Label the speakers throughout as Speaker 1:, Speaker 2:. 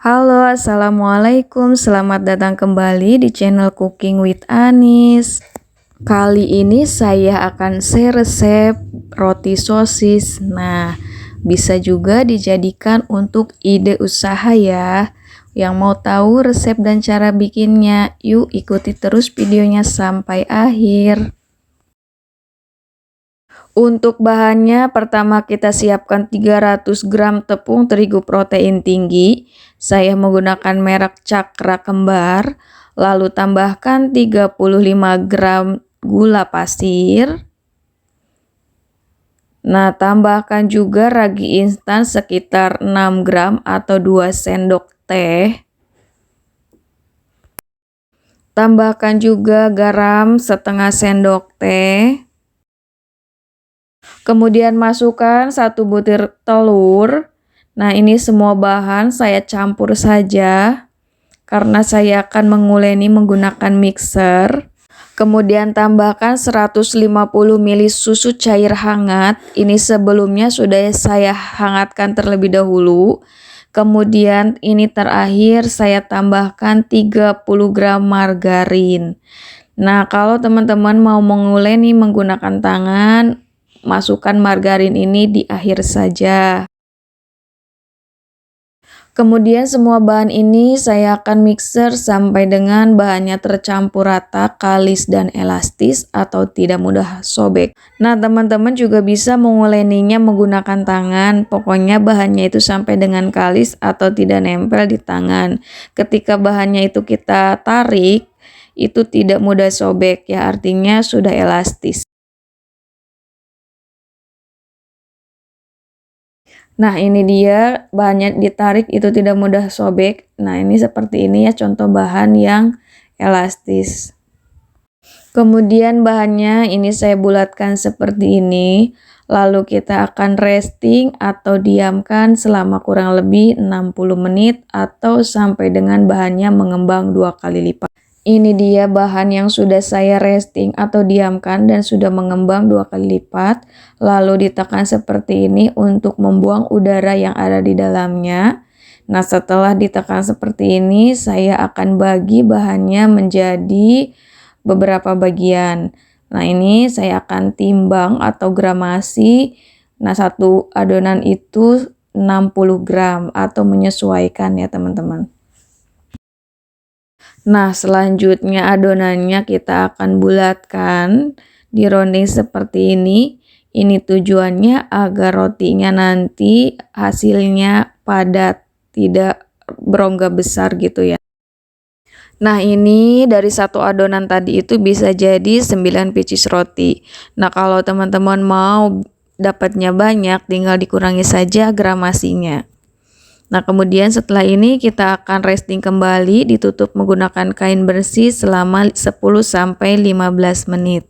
Speaker 1: Halo, assalamualaikum. Selamat datang kembali di channel Cooking with Anis. Kali ini saya akan share resep roti sosis. Nah, bisa juga dijadikan untuk ide usaha ya. Yang mau tahu resep dan cara bikinnya, yuk ikuti terus videonya sampai akhir. Untuk bahannya, pertama kita siapkan 300 gram tepung terigu protein tinggi. Saya menggunakan merek Cakra Kembar. Lalu tambahkan 35 gram gula pasir. Nah, tambahkan juga ragi instan sekitar 6 gram atau 2 sendok teh. Tambahkan juga garam setengah sendok teh. Kemudian masukkan 1 butir telur. Nah, ini semua bahan saya campur saja karena saya akan menguleni menggunakan mixer. Kemudian tambahkan 150 ml susu cair hangat. Ini sebelumnya sudah saya hangatkan terlebih dahulu. Kemudian ini terakhir saya tambahkan 30 gram margarin. Nah, kalau teman-teman mau menguleni menggunakan tangan, masukkan margarin ini di akhir saja. Kemudian semua bahan ini saya akan mixer sampai dengan bahannya tercampur rata, kalis dan elastis atau tidak mudah sobek. Nah, teman-teman juga bisa menguleninya menggunakan tangan. Pokoknya bahannya itu sampai dengan kalis atau tidak nempel di tangan. Ketika bahannya itu kita tarik, itu tidak mudah sobek ya, artinya sudah elastis. Nah, ini dia bahannya ditarik itu tidak mudah sobek. Nah, ini seperti ini ya contoh bahan yang elastis. Kemudian bahannya ini saya bulatkan seperti ini. Lalu kita akan resting atau diamkan selama kurang lebih 60 menit atau sampai dengan bahannya mengembang 2 kali lipat. Ini dia bahan yang sudah saya resting atau diamkan dan sudah mengembang 2 kali lipat. Lalu ditekan seperti ini untuk membuang udara yang ada di dalamnya. Nah, setelah ditekan seperti ini, saya akan bagi bahannya menjadi beberapa bagian. Nah, ini saya akan timbang atau gramasi. Nah, satu adonan itu 60 gram atau menyesuaikan ya teman-teman. Nah, selanjutnya adonannya kita akan bulatkan, dironding seperti ini. Ini tujuannya agar rotinya nanti hasilnya padat, tidak berongga besar gitu ya. Nah, ini dari satu adonan tadi itu bisa jadi 9 pieces roti. Nah, kalau teman-teman mau dapatnya banyak, tinggal dikurangi saja gramasinya. Nah, kemudian setelah ini kita akan resting kembali, ditutup menggunakan kain bersih selama 10-15 menit.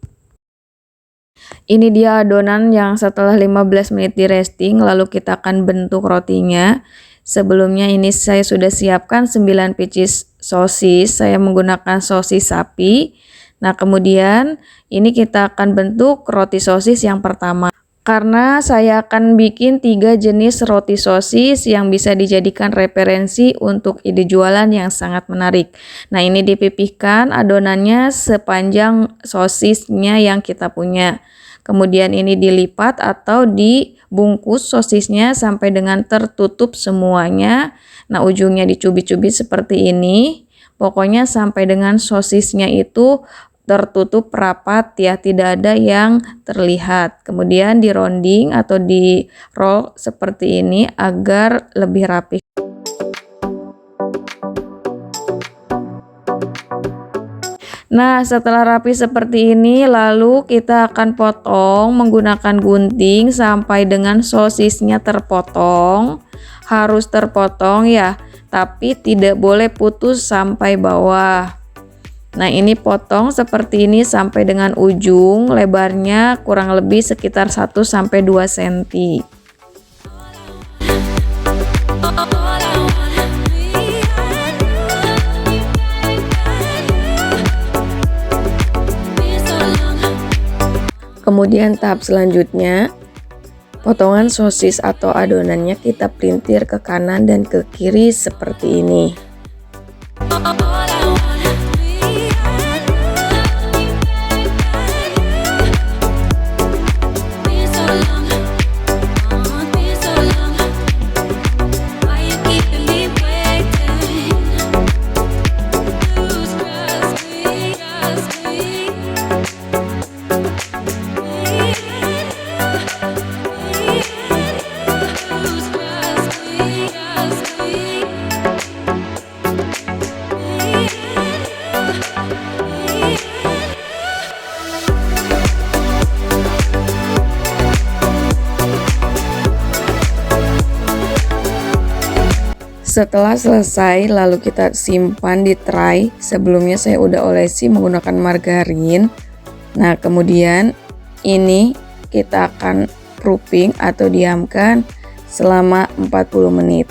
Speaker 1: Ini dia adonan yang setelah 15 menit di resting, lalu kita akan bentuk rotinya. Sebelumnya ini saya sudah siapkan 9 pieces sosis, saya menggunakan sosis sapi. Nah, kemudian ini kita akan bentuk roti sosis yang pertama. Karena saya akan bikin 3 jenis roti sosis yang bisa dijadikan referensi untuk ide jualan yang sangat menarik. Nah, ini dipipihkan adonannya sepanjang sosisnya yang kita punya. Kemudian ini dilipat atau dibungkus sosisnya sampai dengan tertutup semuanya. Nah, ujungnya dicubit-cubit seperti ini. Pokoknya sampai dengan sosisnya itu tertutup rapat ya, tidak ada yang terlihat. Kemudian dironding atau di roll seperti ini agar lebih rapi. Nah, setelah rapi seperti ini, lalu kita akan potong menggunakan gunting sampai dengan sosisnya terpotong. Harus terpotong ya, tapi tidak boleh putus sampai bawah. Nah, ini potong seperti ini sampai dengan ujung, lebarnya kurang lebih sekitar 1-2 cm. Kemudian tahap selanjutnya, Potongan sosis atau adonannya kita pelintir ke kanan dan ke kiri seperti ini. Setelah selesai, lalu kita simpan di tray. Sebelumnya saya udah olesi menggunakan margarin. Nah, kemudian ini kita akan proofing atau diamkan selama 40 menit.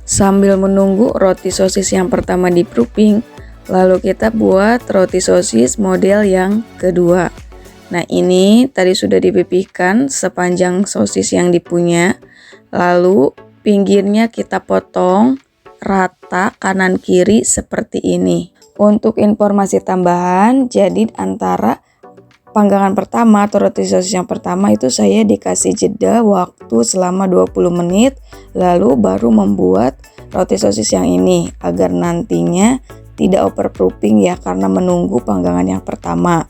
Speaker 1: Sambil menunggu roti sosis yang pertama di proofing, lalu kita buat roti sosis model yang kedua. Nah, ini tadi sudah dipipihkan sepanjang sosis yang dipunya. Lalu pinggirnya kita potong rata kanan kiri seperti ini. Untuk informasi tambahan, jadi antara panggangan pertama atau roti sosis yang pertama itu saya dikasih jeda waktu selama 20 menit. Lalu baru membuat roti sosis yang ini agar nantinya tidak overproofing ya, karena menunggu panggangan yang pertama.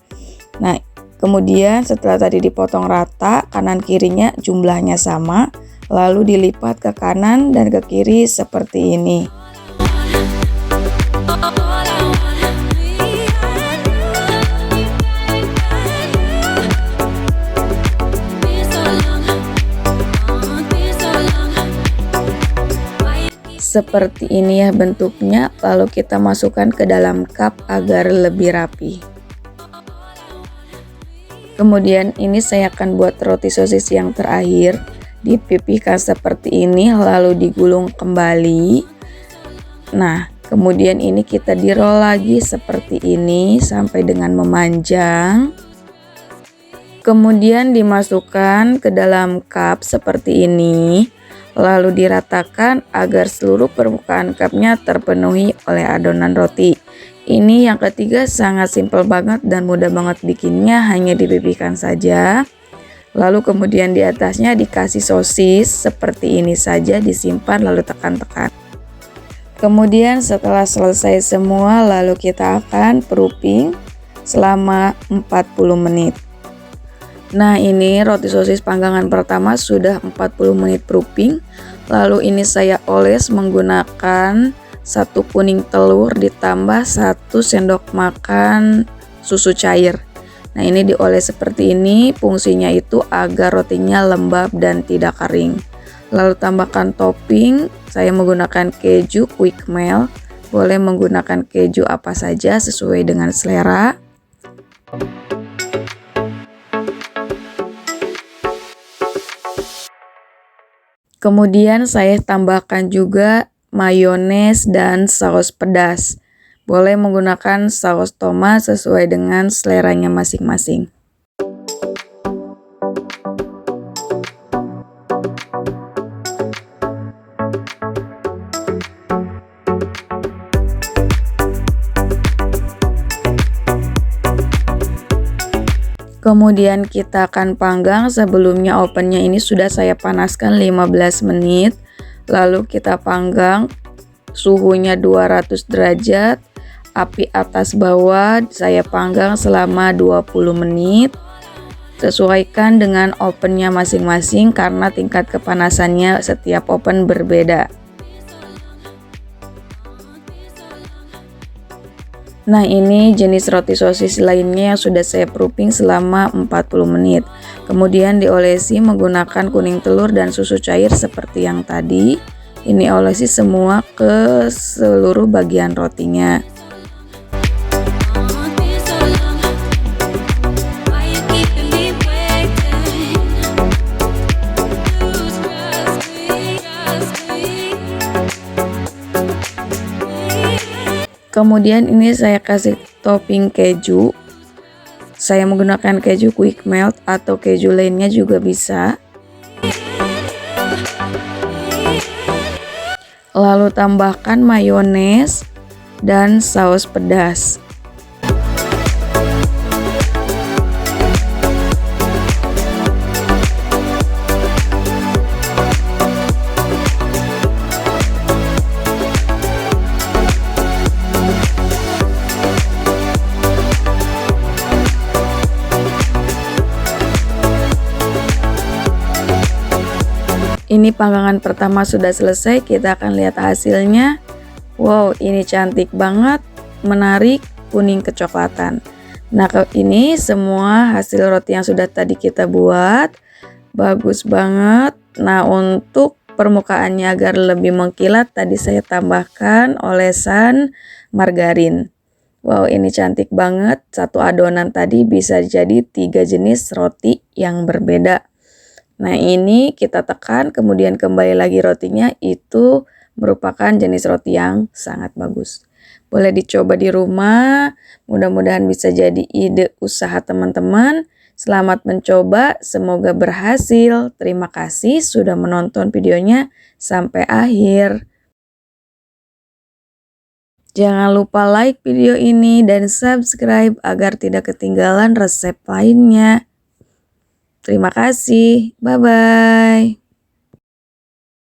Speaker 1: Nah, kemudian setelah tadi dipotong rata, kanan kirinya jumlahnya sama, lalu dilipat ke kanan dan ke kiri seperti ini. Seperti ini ya bentuknya, lalu kita masukkan ke dalam cup agar lebih rapi. Kemudian ini saya akan buat roti sosis yang terakhir, dipipihkan seperti ini lalu digulung kembali. Nah, kemudian ini kita di-roll lagi seperti ini sampai dengan memanjang. Kemudian dimasukkan ke dalam cup seperti ini, lalu diratakan agar seluruh permukaan cupnya terpenuhi oleh adonan roti. Ini yang ketiga sangat simpel banget dan mudah banget bikinnya, hanya dipipihkan saja. Lalu kemudian di atasnya dikasih sosis seperti ini saja, disimpan lalu tekan-tekan. Kemudian setelah selesai semua, lalu kita akan proofing selama 40 menit. Nah, ini roti sosis panggangan pertama sudah 40 menit proofing. Lalu ini saya oles menggunakan 1 kuning telur ditambah 1 sendok makan susu cair. Nah, ini dioles seperti ini, fungsinya itu agar rotinya lembab dan tidak kering. Lalu tambahkan topping, saya menggunakan keju quick melt, boleh menggunakan keju apa saja sesuai dengan selera. Kemudian saya tambahkan juga mayones dan saus pedas. Boleh menggunakan saus tomat sesuai dengan seleranya masing-masing. Kemudian kita akan panggang. Sebelumnya ovennya ini sudah saya panaskan 15 menit. Lalu kita panggang, suhunya 200 derajat, api atas bawah saya panggang selama 20 menit. Sesuaikan dengan ovennya masing-masing karena tingkat kepanasannya setiap oven berbeda. Nah, ini jenis roti sosis lainnya yang sudah saya proofing selama 40 menit. Kemudian diolesi menggunakan kuning telur dan susu cair seperti yang tadi. Ini olesi semua ke seluruh bagian rotinya. Kemudian ini saya kasih topping keju. Saya menggunakan keju quick melt atau keju lainnya juga bisa. Lalu tambahkan mayones dan saus pedas. Ini panggangan pertama sudah selesai, kita akan lihat hasilnya. Wow, ini cantik banget, menarik, kuning kecoklatan. Nah, ini semua hasil roti yang sudah tadi kita buat. Bagus banget. Nah, untuk permukaannya agar lebih mengkilat, tadi saya tambahkan olesan margarin. Wow, ini cantik banget. Satu adonan tadi bisa jadi 3 jenis roti yang berbeda. Nah, ini kita tekan, kemudian kembali lagi rotinya, itu merupakan jenis roti yang sangat bagus. Boleh dicoba di rumah, mudah-mudahan bisa jadi ide usaha teman-teman. Selamat mencoba, semoga berhasil. Terima kasih sudah menonton videonya sampai akhir. Jangan lupa like video ini dan subscribe agar tidak ketinggalan resep lainnya. Terima kasih, bye-bye.